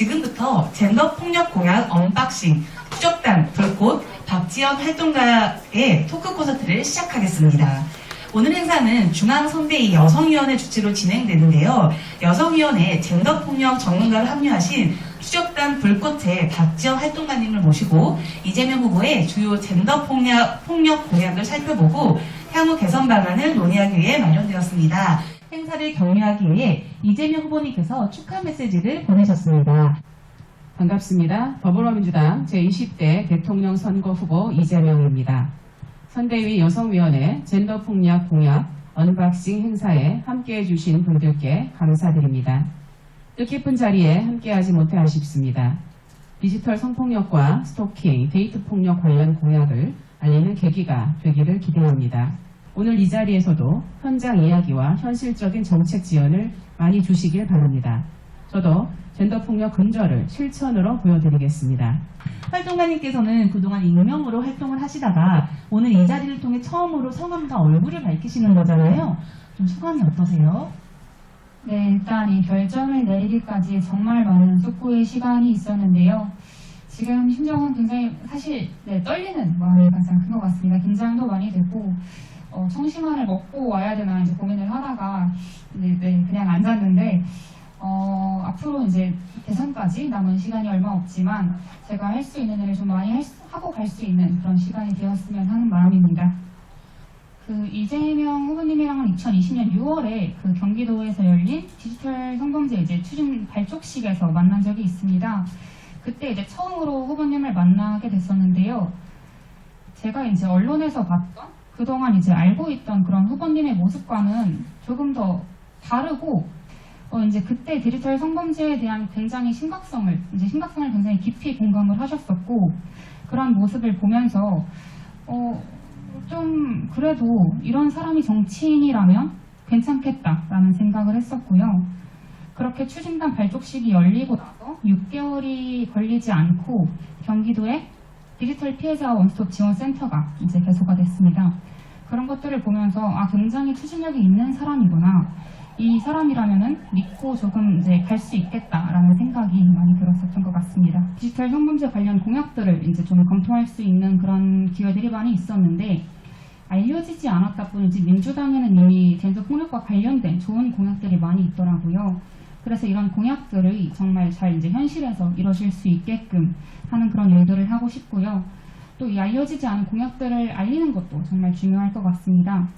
지금부터 젠더 폭력 공약 언박싱 추적단 불꽃 박지연 활동가의 토크 콘서트를 시작하겠습니다. 오늘 행사는 중앙선대위 여성위원회 주최로 진행되는데요. 여성위원회 젠더폭력 전문가를 합류하신 추적단 불꽃의 박지연 활동가님을 모시고 이재명 후보의 주요 젠더폭력 공약을 살펴보고 향후 개선 방안을 논의하기 위해 마련되었습니다. 행사를 격려하기 위해 이재명 후보님께서 축하 메시지를 보내셨습니다. 반갑습니다. 더불어민주당 제20대 대통령 선거 후보 이재명입니다. 선대위 여성위원회 젠더폭력 공약 언박싱 행사에 함께해 주신 분들께 감사드립니다. 뜻깊은 자리에 함께하지 못해 아쉽습니다. 디지털 성폭력과 스토킹, 데이트폭력 관련 공약을 알리는 계기가 되기를 기대합니다. 오늘 이 자리에서도 현장 이야기와 현실적인 정책 지원을 많이 주시길 바랍니다. 저도 젠더폭력 근절을 실천으로 보여드리겠습니다. 활동가님께서는 그동안 익명으로 활동을 하시다가 오늘 이 자리를 통해 처음으로 성함과 얼굴을 밝히시는 거잖아요. 좀 소감이 어떠세요? 네, 일단 이 결정을 내리기까지 정말 많은 촉구의 시간이 있었는데요. 지금 심정은 굉장히 사실 떨리는 마음이 가장 큰 것 같습니다. 긴장도 많이 되고 청심환을 먹고 와야 되나 이제 고민을 하다가 그냥 앉았는데 앞으로 이제 대선까지 남은 시간이 얼마 없지만 제가 할 수 있는 일을 좀 많이 하고 갈 수 있는 그런 시간이 되었으면 하는 마음입니다. 그 이재명 후보님이랑은 2020년 6월에 그 경기도에서 열린 디지털 성범죄 이제 추진 발족식에서 만난 적이 있습니다. 그때 이제 처음으로 후보님을 만나게 됐었는데요. 제가 이제 언론에서 봤던 그동안 이제 알고 있던 그런 후보님의 모습과는 조금 더 다르고 이제 그때 디지털 성범죄에 대한 굉장히 심각성을 굉장히 깊이 공감을 하셨었고 그런 모습을 보면서 좀 그래도 이런 사람이 정치인이라면 괜찮겠다라는 생각을 했었고요. 그렇게 추진단 발족식이 열리고 나서 6개월이 걸리지 않고 경기도에 디지털 피해자 원스톱 지원센터가 이제 개소가 됐습니다. 그런 것들을 보면서 굉장히 추진력이 있는 사람이구나. 이 사람이라면은 믿고 조금 이제 갈 수 있겠다라는 생각이 많이 들었었던 것 같습니다. 디지털 성범죄 관련 공약들을 이제 좀 검토할 수 있는 그런 기회들이 많이 있었는데 알려지지 않았다 뿐이지 민주당에는 이미 젠더 폭력과 관련된 좋은 공약들이 많이 있더라고요. 그래서 이런 공약들을 정말 잘 이제 현실에서 이루어질 수 있게끔 하는 그런 일들을 하고 싶고요. 또 이 알려지지 않은 공약들을 알리는 것도 정말 중요할 것 같습니다.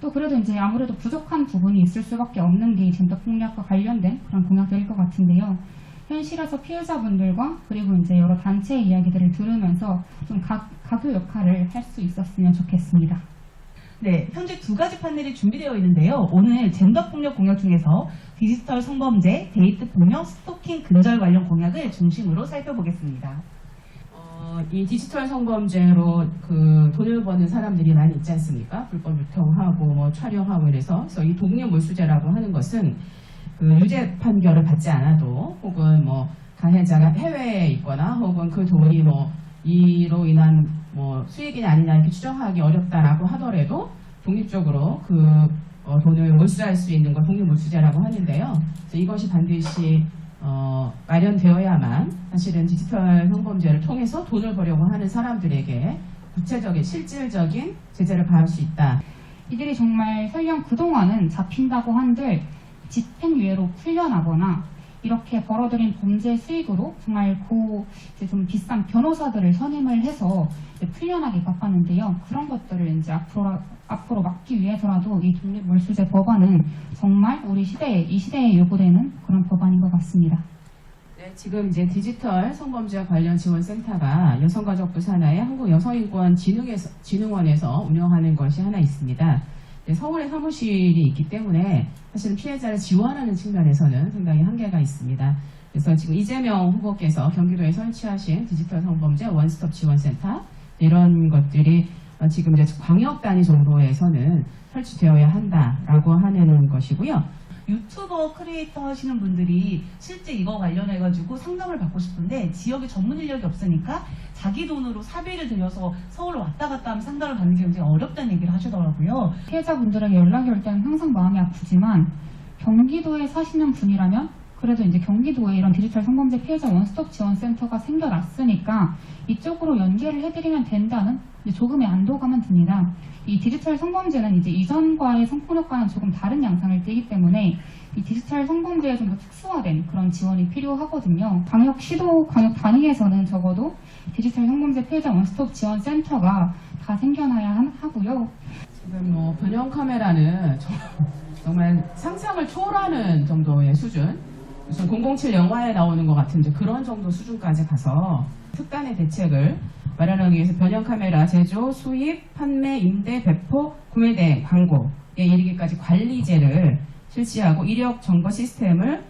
또 그래도 이제 아무래도 부족한 부분이 있을 수밖에 없는 게 젠더 폭력과 관련된 그런 공약들일 것 같은데요. 현실에서 피해자분들과 그리고 이제 여러 단체의 이야기들을 들으면서 좀 가교 역할을 할 수 있었으면 좋겠습니다. 네, 현재 두 가지 판넬이 준비되어 있는데요. 오늘 젠더 폭력 공약 중에서 디지털 성범죄, 데이트 폭력, 스토킹 근절 관련 공약을 중심으로 살펴보겠습니다. 이 디지털 성범죄로 그 돈을 버는 사람들이 많이 있지 않습니까? 불법 유통하고 뭐 촬영하고 이래서 이 독립몰수죄라고 하는 것은 그 유죄 판결을 받지 않아도 혹은 뭐 가해자가 해외에 있거나 혹은 그 돈이 뭐 이로 인한 뭐 수익이냐 아니냐 이렇게 추정하기 어렵다라고 하더라도 독립적으로 그 돈을 몰수할 수 있는 걸 독립몰수죄라고 하는데요. 그래서 이것이 반드시 마련되어야만 사실은 디지털 성범죄를 통해서 돈을 벌려고 하는 사람들에게 구체적인 실질적인 제재를 가할 수 있다. 이들이 정말 설령 그동안은 잡힌다고 한들 집행유예로 풀려나거나 이렇게 벌어들인 범죄 수익으로 정말 이제 좀 비싼 변호사들을 선임을 해서 이제 풀려나기 바빴는데요. 그런 것들을 이제 앞으로 막기 위해서라도 이 독립몰수죄 법안은 정말 이 시대에 요구되는 그런 법안인 것 같습니다. 네, 지금 이제 디지털 성범죄와 관련 지원센터가 여성가족부 산하의 한국여성인권진흥원에서 운영하는 것이 하나 있습니다. 네, 서울에 사무실이 있기 때문에 사실은 피해자를 지원하는 측면에서는 상당히 한계가 있습니다. 그래서 지금 이재명 후보께서 경기도에 설치하신 디지털 성범죄 원스톱 지원센터 이런 것들이 지금 이제 광역 단위 정도에서는 설치되어야 한다라고 하는 것이고요. 유튜버 크리에이터 하시는 분들이 실제 이거 관련해가지고 상담을 받고 싶은데 지역에 전문 인력이 없으니까 자기 돈으로 사비를 들여서 서울로 왔다 갔다 하면 상담을 받는 게 굉장히 어렵다는 얘기를 하시더라고요. 피해자분들에게 연락이 올 때는 항상 마음이 아프지만 경기도에 사시는 분이라면 그래도 이제 경기도에 이런 디지털 성범죄 피해자 원스톱 지원센터가 생겨났으니까 이쪽으로 연계를 해드리면 된다는 이제 조금의 안도감은 듭니다. 이 디지털 성범죄는 이제 이전과의 성폭력과는 조금 다른 양상을 띠기 때문에 이 디지털 성범죄에 좀 더 특수화된 그런 지원이 필요하거든요. 광역시도, 광역 단위에서는 적어도 디지털 성범죄 피해자 원스톱 지원센터가 다 생겨나야 하고요. 지금 뭐 변형 카메라는 정말 상상을 초월하는 정도의 수준, 무슨 007 영화에 나오는 것 같은 이제 그런 정도 수준까지 가서 특단의 대책을 마련하기 위해서 변형 카메라 제조, 수입, 판매, 임대, 배포, 구매 등 광고에 이르기까지 관리제를 실시하고 이력 점거 시스템을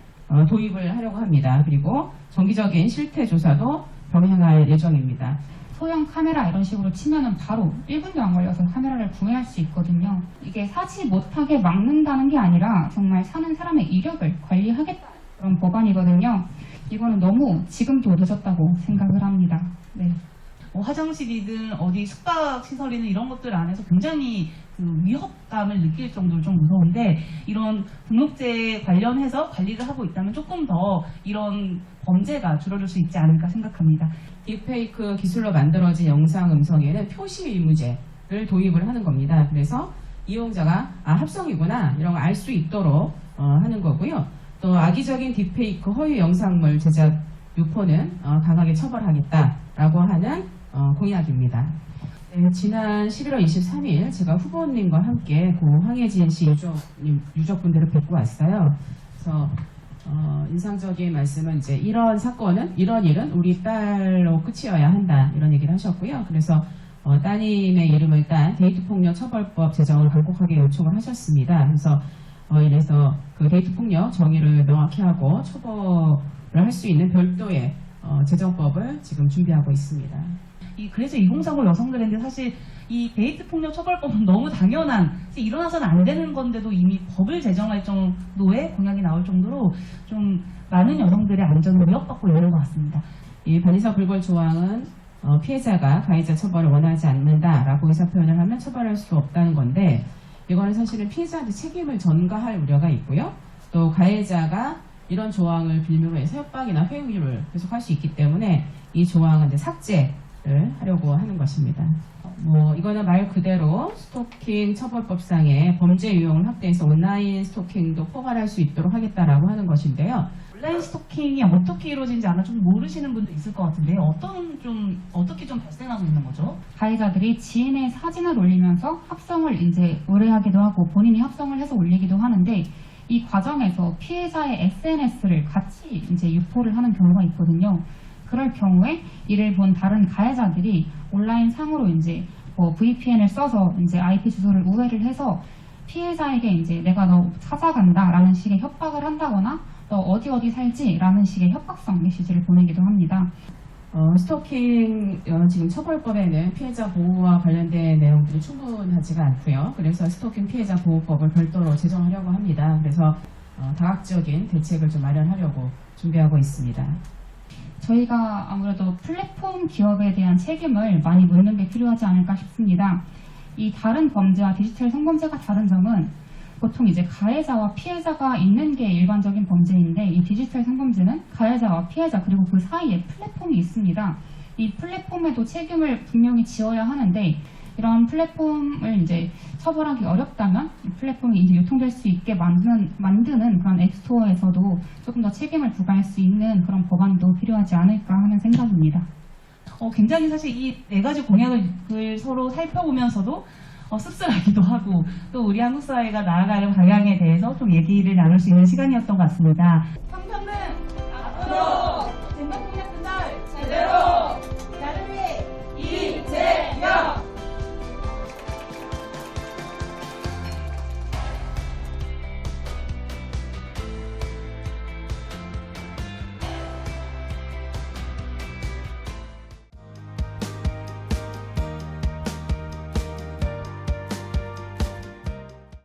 도입을 하려고 합니다. 그리고 정기적인 실태 조사도 병행할 예정입니다. 소형 카메라 이런 식으로 치면은 바로 1분도 안 걸려서 카메라를 구매할 수 있거든요. 이게 사지 못하게 막는다는 게 아니라 정말 사는 사람의 이력을 관리하겠다는 그런 법안이거든요. 이거는 너무 지금도 늦었다고 생각을 합니다. 네. 뭐 화장실이든 어디 숙박시설이든 이런 것들 안에서 굉장히 그 위협감을 느낄 정도로 좀 무서운데 이런 등록제 관련해서 관리를 하고 있다면 조금 더 이런 범죄가 줄어들 수 있지 않을까 생각합니다. 딥페이크 기술로 만들어진 영상 음성에는 표시 의무제를 도입을 하는 겁니다. 그래서 이용자가 합성이구나 이런 걸 알 수 있도록 하는 거고요. 또 악의적인 딥페이크 허위 영상물 제작 유포는 강하게 처벌하겠다라고 하는 공약입니다. 네, 지난 11월 23일 제가 후보님과 함께 고 황혜진 씨 유족분들을 뵙고 왔어요. 그래서 인상적인 말씀은 이제 이런 사건은, 이런 일은 우리 딸로 끝이어야 한다 이런 얘기를 하셨고요. 그래서 따님의 이름을 딴 데이트폭력 처벌법 제정을 강력하게 요청을 하셨습니다. 그래서 이래서 그 데이트폭력 정의를 명확히 하고 처벌을 할 수 있는 별도의 제정법을 지금 준비하고 있습니다. 그래서 2030 여성들인데 사실 이 데이트 폭력 처벌법은 너무 당연한 일어나서는 안 되는 건데도 이미 법을 제정할 정도의 공약이 나올 정도로 좀 많은 여성들의 안전을 위협받고 있는 것 같습니다. 이 반의사 불벌 조항은 피해자가 가해자 처벌을 원하지 않는다라고 의사 표현을 하면 처벌할 수 없다는 건데 이거는 사실은 피해자한테 책임을 전가할 우려가 있고요. 또 가해자가 이런 조항을 빌미로 해서 협박이나 회유를 계속할 수 있기 때문에 이 조항은 이제 삭제를 하려고 하는 것입니다. 이거는 말 그대로 스토킹 처벌법상의 범죄 유형을 확대해서 온라인 스토킹도 포괄할 수 있도록 하겠다라고 하는 것인데요. 온라인 스토킹이 어떻게 이루어지는지 아마 좀 모르시는 분도 있을 것 같은데요. 어떻게 좀 발생하고 있는 거죠? 가해자들이 지인의 사진을 올리면서 합성을 이제 의뢰하기도 하고 본인이 합성을 해서 올리기도 하는데 이 과정에서 피해자의 SNS를 같이 이제 유포를 하는 경우가 있거든요. 그럴 경우에 이를 본 다른 가해자들이 온라인 상으로 이제 VPN을 써서 이제 IP 주소를 우회를 해서 피해자에게 이제 내가 너 찾아간다라는 식의 협박을 한다거나 너 어디 살지라는 식의 협박성 메시지를 보내기도 합니다. 스토킹 지금 처벌법에는 피해자 보호와 관련된 내용들이 충분하지가 않고요. 그래서 스토킹 피해자 보호법을 별도로 제정하려고 합니다. 그래서 다각적인 대책을 좀 마련하려고 준비하고 있습니다. 저희가 아무래도 플랫폼 기업에 대한 책임을 많이 묻는 게 필요하지 않을까 싶습니다. 이 다른 범죄와 디지털 성범죄가 다른 점은 보통 이제 가해자와 피해자가 있는 게 일반적인 범죄인데 이 디지털 성범죄는 가해자와 피해자 그리고 그 사이에 플랫폼이 있습니다. 이 플랫폼에도 책임을 분명히 지어야 하는데 이런 플랫폼을 이제 처벌하기 어렵다면 이 플랫폼이 이제 유통될 수 있게 만드는 그런 앱스토어에서도 조금 더 책임을 부과할 수 있는 그런 법안도 필요하지 않을까 하는 생각입니다. 굉장히 사실 이 네 가지 공약을 서로 살펴보면서도 씁쓸하기도 하고 또 우리 한국 사회가 나아가는 방향에 대해서 좀 얘기를 나눌 수 있는 시간이었던 것 같습니다. 평평은 앞으로